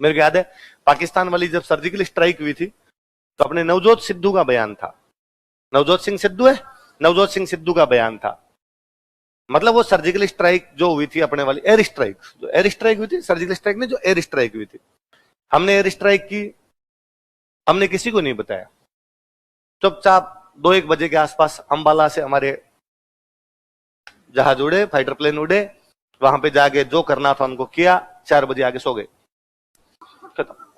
मेरे को याद है पाकिस्तान वाली जब सर्जिकल स्ट्राइक हुई थी तो अपने नवजोत सिद्धू का बयान था। नवजोत सिंह सिद्धू है, नवजोत सिंह सिद्धू का बयान था। मतलब वो सर्जिकल स्ट्राइक जो हुई थी अपने वाली एयर स्ट्राइक, जो एयर स्ट्राइक हुई थी, सर्जिकल स्ट्राइक ने जो एयर स्ट्राइक हुई थी, हमने एयर स्ट्राइक की, हमने किसी को नहीं बताया। चुपचाप 2-1 बजे के आसपास अंबाला से हमारे जहाज उड़े, फाइटर प्लेन उड़े, वहां पे जाके जो करना था उनको किया, 4 बजे आगे सो गए।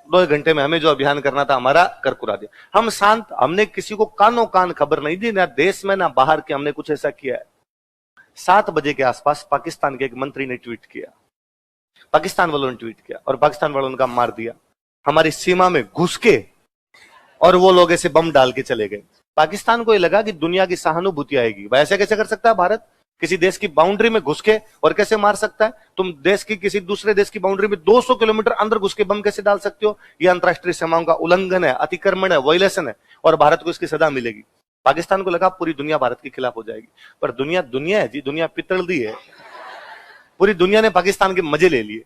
2 घंटे में हमें जो अभियान करना था हमारा कर कुरा दिया। हम शांत, हमने किसी को कानों कान खबर नहीं दी, ना देश में ना बाहर के हमने कुछ ऐसा किया है। 7 बजे के आसपास पाकिस्तान के एक मंत्री ने ट्वीट किया, पाकिस्तान वालों ने ट्वीट किया और पाकिस्तान वालों ने उनका मार दिया। हमारी सीमा में घुस के और वो लोग ऐसे बम डाल के चले गए। पाकिस्तान को ये लगा कि दुनिया की सहानुभूति आएगी। भाई ऐसे कैसे कर सकता है भारत, किसी देश की बाउंड्री में घुस के और कैसे मार सकता है? तुम देश की किसी दूसरे देश की बाउंड्री में 200 किलोमीटर अंदर घुस के बम कैसे डाल सकते हो? यह अंतरराष्ट्रीय सीमाओं का उल्लंघन है, अतिक्रमण है, वायलेशन है और भारत को इसकी सजा मिलेगी। पाकिस्तान को लगा पूरी दुनिया भारत के खिलाफ हो जाएगी, पर दुनिया दुनिया है जी, दुनिया पितल दी है। पूरी दुनिया ने पाकिस्तान के मजे ले लिए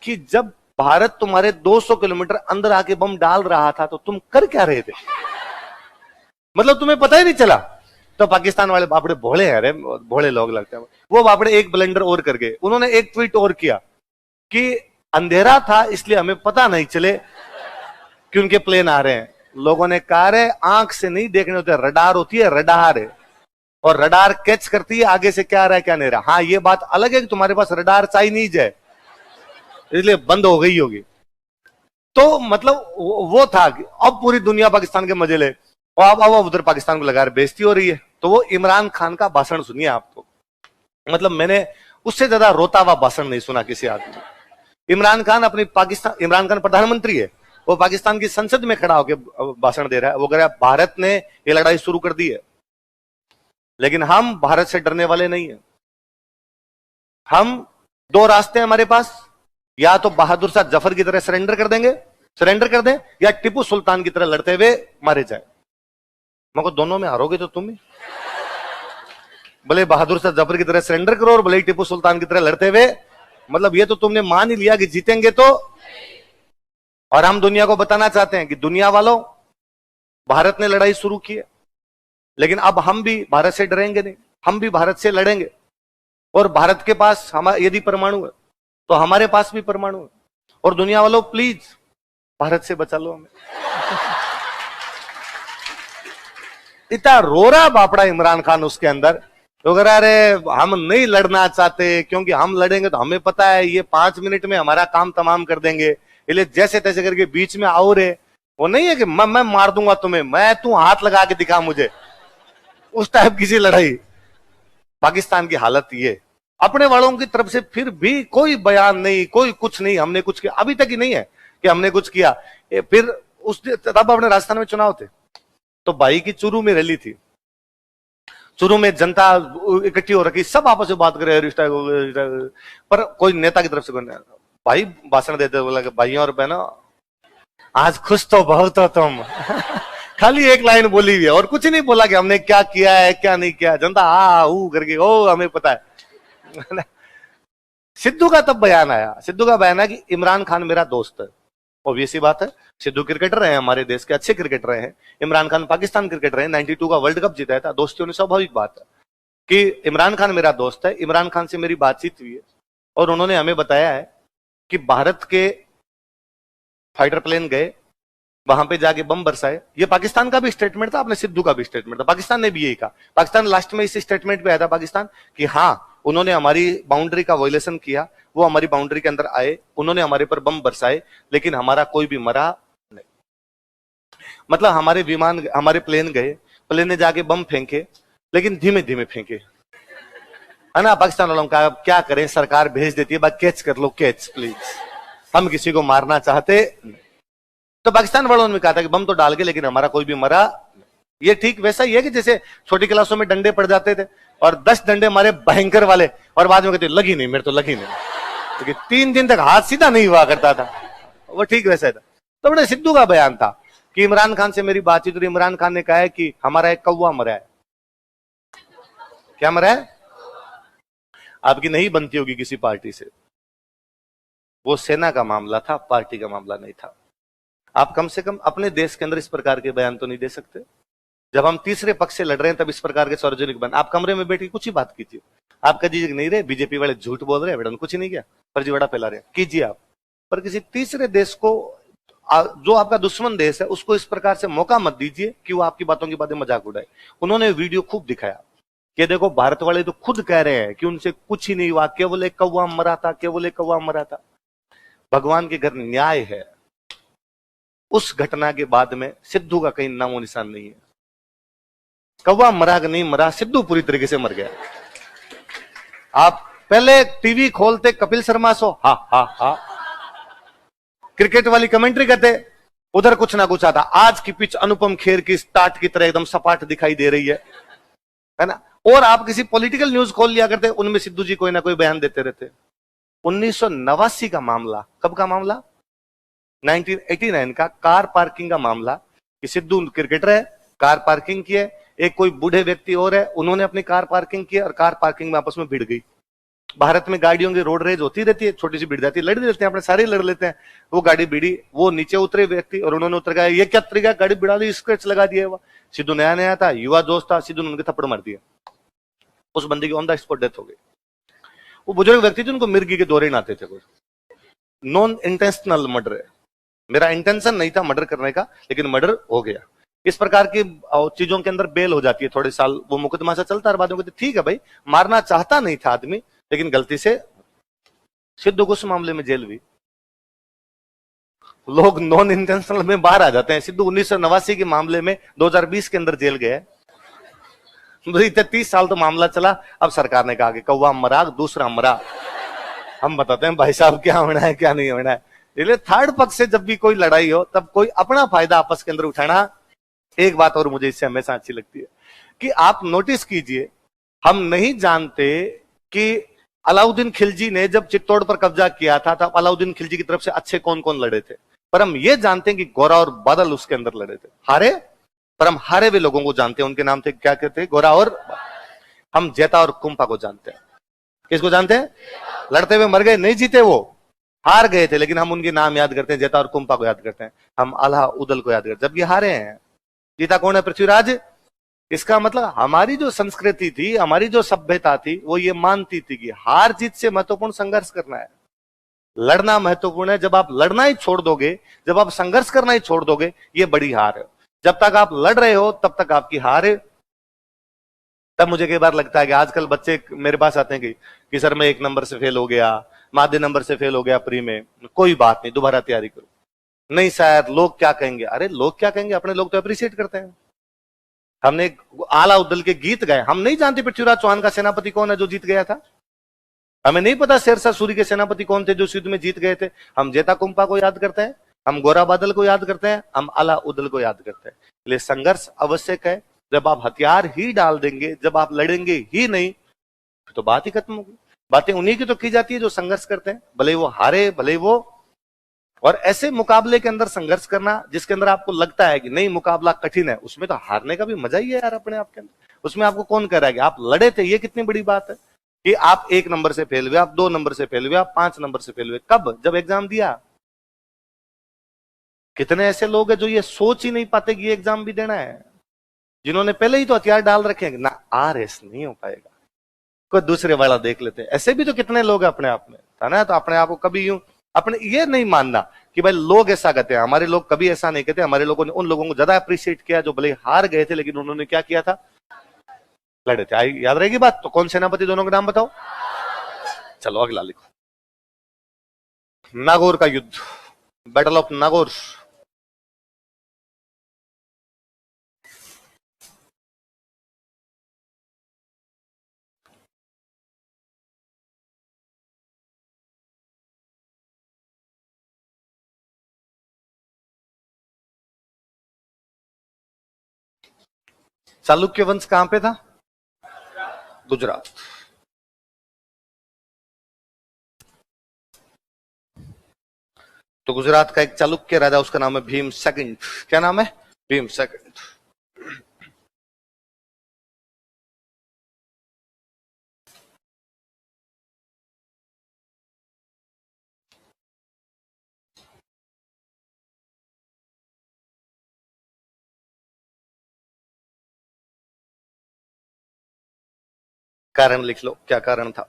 कि जब भारत तुम्हारे 200 किलोमीटर अंदर आके बम डाल रहा था तो तुम कर क्या रहे थे? मतलब तुम्हें पता ही नहीं चला। तो पाकिस्तान वाले बापड़े भोले हैं, अरे भोले लोग लगते हैं वो। बापड़े एक ब्लेंडर और कर गए, उन्होंने एक ट्वीट और किया कि अंधेरा था इसलिए हमें पता नहीं चले कि उनके प्लेन आ रहे हैं। लोगों ने कहा रे आंख से नहीं देखने होते, रडार होती है, रडार है, और रडार कैच करती है आगे से क्या आ रहा है क्या नहीं रहा। हाँ ये बात अलग है कि तुम्हारे पास रडार चाइनीज है इसलिए बंद हो गई होगी। तो मतलब वो था कि अब पूरी दुनिया पाकिस्तान के मजे ले, और अब उधर पाकिस्तान को लगा बेइज्जती हो रही है। तो वो इमरान खान का भाषण सुनिए आपको, मतलब मैंने उससे ज्यादा रोता हुआ भाषण नहीं सुना किसी आदमी। इमरान खान अपनी पाकिस्तान, इमरान खान प्रधानमंत्री है, वो पाकिस्तान की संसद में खड़ा होकर भाषण दे रहा है। वो कह रहा है भारत ने ये लड़ाई शुरू कर दी है, लेकिन हम भारत से डरने वाले नहीं है। हम 2 रास्ते हैं हमारे पास, या तो बहादुर शाह जफर की तरह सरेंडर कर देंगे, सरेंडर कर दें, या टीपू सुल्तान की तरह लड़ते हुए मारे जाए। मगर दोनों में हारोगे तो तुम ही। भले बहादुर शाह जफर की तरह सरेंडर करो और भले टीपू सुल्तान की तरह लड़ते हुए, मतलब ये तो तुमने मान ही लिया कि जीतेंगे तो। और हम दुनिया को बताना चाहते हैं कि दुनिया वालों, भारत ने लड़ाई शुरू की है, लेकिन अब हम भी भारत से डरेंगे नहीं, हम भी भारत से लड़ेंगे। और भारत के पास यदि परमाणु है तो हमारे पास भी परमाणु है। और दुनिया वालों प्लीज भारत से बचा लो हमें। इतना रो रहा बापड़ा इमरान खान उसके अंदर, तो कह रहा अरे हम नहीं लड़ना चाहते क्योंकि हम लड़ेंगे तो हमें पता है ये 5 मिनट में हमारा काम तमाम कर देंगे, इसलिए जैसे तैसे करके बीच में आओ रे। वो नहीं है कि मैं मार दूंगा तुम्हें, मैं तू हाथ लगा के दिखा मुझे, उस टाइप की सी लड़ाई। पाकिस्तान की हालत ये, अपने वालों की तरफ से फिर भी कोई बयान नहीं, कोई कुछ नहीं, हमने कुछ किया अभी तक ही नहीं है कि हमने कुछ किया। फिर उस तब अपने राजस्थान में चुनाव थे तो भाई की चूरू में रैली थी, चूरू में जनता इकट्ठी हो रखी, सब आपस में बात करे, पर कोई नेता की तरफ से भाई भाषण देते बोला कि भाइयों और बहनों आज खुश तो बहुत हो तुम। खाली एक लाइन बोली हुई है और कुछ नहीं बोला कि हमने क्या किया है क्या नहीं किया। जनता आ करके ओ हमें पता है। सिद्धू का तब बयान आया, सिद्धू का बयान है कि इमरान खान मेरा दोस्त है। ऑब्वियस सी बात है, सिद्धू क्रिकेटर रहे हैं, हमारे देश के अच्छे क्रिकेटर रहे हैं। इमरान खान पाकिस्तान क्रिकेटर रहे, 92 का वर्ल्ड कप जीता था, दोस्ती होनी स्वाभाविक बात है कि इमरान खान मेरा दोस्त है। इमरान खान से मेरी बातचीत हुई है और उन्होंने हमें बताया है कि भारत के फाइटर प्लेन गए, वहां पे जाके बम बरसाए। ये पाकिस्तान का भी स्टेटमेंट था, अपने सिद्धू का भी स्टेटमेंट था, पाकिस्तान ने भी यही कहा। पाकिस्तान लास्ट में इस स्टेटमेंट पे आया था पाकिस्तान कि हाँ उन्होंने हमारी बाउंड्री का वायलेशन किया, वो हमारी बाउंड्री के अंदर आए, उन्होंने हमारे पर बम बरसाए, लेकिन हमारा कोई भी मरा नहीं। मतलब हमारे विमान, हमारे प्लेन गए, प्लेन ने जाके बम फेंके, लेकिन धीमे धीमे फेंके, है ना। पाकिस्तान वालों का क्या करें, सरकार भेज देती है, बस कैच कर लो, कैच प्लीज, हम किसी को मारना चाहते नहीं। तो पाकिस्तान वालों ने कहा था कि बम तो डाल के लेकिन हमारा कोई भी मरा। ये ठीक वैसा ही है कि जैसे छोटी क्लासों में डंडे पड़ जाते थे और 10 डंडे मारे भयंकर वाले और बाद में कहते लगी नहीं, मेरे तो लगी नहीं, क्योंकि 3 दिन तक हाथ सीधा नहीं हुआ करता था। वो ठीक वैसा था। तो बड़े सिद्धू का बयान था कि इमरान खान से मेरी बातचीत हुई, इमरान खान ने कहा है कि हमारा एक कौवा मरा है। क्या मरा है? आपकी नहीं बनती होगी किसी पार्टी से, वो सेना का मामला था, पार्टी का मामला नहीं था। आप कम से कम अपने देश के अंदर इस प्रकार के बयान तो नहीं दे सकते। जब हम तीसरे पक्ष से लड़ रहे हैं तब इस प्रकार के सार्वजनिक बयान, आप कमरे में बैठ के कुछ ही बात कीजिए। आप कहिए कि नहीं रहे बीजेपी वाले झूठ बोल रहे हैं, मैडम कुछ नहीं किया, फर्जीवाड़ा फैला रहे हैं, कीजिए आप। पर किसी तीसरे देश को, जो आपका दुश्मन देश है, उसको इस प्रकार से मौका मत दीजिए कि वो आपकी बातों की बातें मजाक उड़ाए। उन्होंने वीडियो खूब दिखाया कि देखो भारत वाले तो खुद कह रहे हैं कि उनसे कुछ ही नहीं हुआ, केवल एक कौवा मरा था, केवल एक कौवा मरा था। भगवान के घर न्याय है। उस घटना के बाद में सिद्धू का कहीं नामो निशान नहीं है। कौवा मरा कि नहीं मरा, सिद्धू पूरी तरीके से मर गया। आप पहले टीवी खोलते कपिल शर्मा सो हा हा हा, क्रिकेट वाली कमेंट्री करते, उधर कुछ ना कुछ आता। आज की पिच अनुपम खेर की स्टार्ट की तरह एकदम सपाट दिखाई दे रही है ना। और आप किसी पॉलिटिकल न्यूज खोल लिया करते, उनमें सिद्धू जी कोई ना कोई बयान देते रहते। 1989 का मामला, कब का मामला? 1989 का कार पार्किंग का मामला कि सिद्धू क्रिकेटर है, कार पार्किंग की है, एक कोई बूढ़े व्यक्ति और है, उन्होंने अपनी कार पार्किंग की और कार पार्किंग में आपस में भिड़ गई। भारत में गाड़ियों की रोड रेज होती रहती है, छोटी सी भिड़ जाती है, लड़ लेते हैं अपने, सारे लड़ लेते हैं। वो गाड़ी भिड़ी, वो नीचे उतरे व्यक्ति और उन्होंने उतर गया, ये क्या तरीका, गाड़ी भिड़ा दी, स्क्रैच लगा दिया। वो सिद्धू नया नया था, युवा दोस्त था, सिद्धू ने उनके थप्पड़ मार दिया। उस बंदे की ऑन द स्पॉट डेथ हो गई। वो बुजुर्ग व्यक्ति थे, उनको मिर्गी के दौरे आते थे। कुछ नॉन इंटेंशनल मर्डर है, मेरा इंटेंशन नहीं था मर्डर करने का, लेकिन मर्डर हो गया। इस प्रकार की चीजों के अंदर बेल हो जाती है, थोड़े साल वो मुकदमा से चलता है, बाद में ठीक है भाई, मारना चाहता नहीं था आदमी, लेकिन गलती से। सिद्धू को उस मामले में जेल हुई। लोग नॉन इंटेंशनल में बाहर आ जाते हैं। सिद्धू 1989 के मामले में 2020 के अंदर जेल गए। 30 साल तो मामला चला। अब सरकार ने कहा कि कौवा मरा, दूसरा मरा। हम बताते हैं भाई साहब क्या होना है क्या नहीं होना है। इसलिए थर्ड पक्ष से जब भी कोई लड़ाई हो, तब कोई अपना फायदा आपस के अंदर उठाना। एक बात और मुझे इससे हमेशा अच्छी लगती है कि आप नोटिस कीजिए, हम नहीं जानते कि अलाउद्दीन खिलजी ने जब चित्तौड़ पर कब्जा किया था तब अलाउद्दीन खिलजी की तरफ से अच्छे कौन कौन लड़े थे। पर हम ये जानते हैं कि गोरा और बादल उसके अंदर लड़े थे, हारे। पर हम हारे हुए लोगों को जानते हैं, उनके नाम थे, क्या कहते हैं, गोरा और। हम जेता और कुंपा को जानते हैं। किसको जानते हैं? लड़ते हुए मर गए, नहीं जीते, वो हार गए थे, लेकिन हम उनके नाम याद करते हैं, जेता और कुंपा को याद करते हैं। हम अल्लाह उदल को याद करते हैं, जब ये हारे हैं। जीता कौन है? पृथ्वीराज। इसका मतलब हमारी जो संस्कृति थी, हमारी जो सभ्यता थी, वो ये मानती थी कि हार जीत से महत्वपूर्ण संघर्ष करना है, लड़ना महत्वपूर्ण है। जब आप लड़ना ही छोड़ दोगे, जब आप संघर्ष करना ही छोड़ दोगे, ये बड़ी हार है। जब तक आप लड़ रहे हो तब तक आपकी हार है। तब मुझे कई बार लगता है कि आजकल बच्चे मेरे पास आते हैं कि सर मैं 1 नंबर से फेल हो गया, माध्य नंबर से फेल हो गया प्री में, कोई बात नहीं, दोबारा तैयारी करो। नहीं शायद लोग क्या कहेंगे। अरे लोग क्या कहेंगे, अपने लोग तो अप्रिशिएट करते हैं। हमने आला उद्दल के गीत गाए, हम नहीं जानते पृथ्वीराज चौहान का सेनापति कौन है जो जीत गया था। हमें नहीं पता शेरशाह सूरी के सेनापति कौन थे जो युद्ध में जीत गए थे। हम जेता कुंपा को याद करते हैं, हम गोरा बादल को याद करते हैं, हम आला उद्दल को याद करते हैं। इसलिए संघर्ष आवश्यक है। जब आप हथियार ही डाल देंगे, जब आप लड़ेंगे ही नहीं, तो बात ही खत्म होगी। बातें उन्हीं की तो की जाती है जो संघर्ष करते हैं, भले वो हारे भले वो। और ऐसे मुकाबले के अंदर संघर्ष करना जिसके अंदर आपको लगता है कि नहीं मुकाबला कठिन है, उसमें तो हारने का भी मजा ही है यार अपने आप के अंदर। उसमें आपको कौन कह रहा है कि आप लड़े थे, ये कितनी बड़ी बात है कि आप 1 नंबर से फेल हुए, आप 2 नंबर से फेल हुए, आप 5 नंबर से फेल हुए। कब? जब एग्जाम दिया। कितने ऐसे लोग हैं जो ये सोच ही नहीं पाते कि ये एग्जाम भी देना है, जिन्होंने पहले ही तो हथियार डाल रखे हैं ना, आरएस नहीं हो पाएगा, कोई दूसरे वाला देख लेते हैं। ऐसे भी तो कितने लोग हैं अपने आप में, है ना। तो अपने आप को कभी यूं अपने ये नहीं मानना कि भाई लोग ऐसा कहते हैं, हमारे लोग कभी ऐसा नहीं कहते। हमारे लोगों ने उन लोगों को ज्यादा अप्रिशिएट किया जो भले हार गए थे, लेकिन उन्होंने क्या किया था, लड़े थे। आई याद रहेगी बात। तो कौन सेनापति दोनों के नाम बताओ। चलो अगला लिखो। नागौर का युद्ध, बैटल ऑफ नागौर। चालुक्य वंश कहां पे था? गुजरात। तो गुजरात का एक चालुक्य राजा, उसका नाम है भीम सेकंड। क्या नाम है? भीम सेकंड। कारण लिख लो क्या कारण था।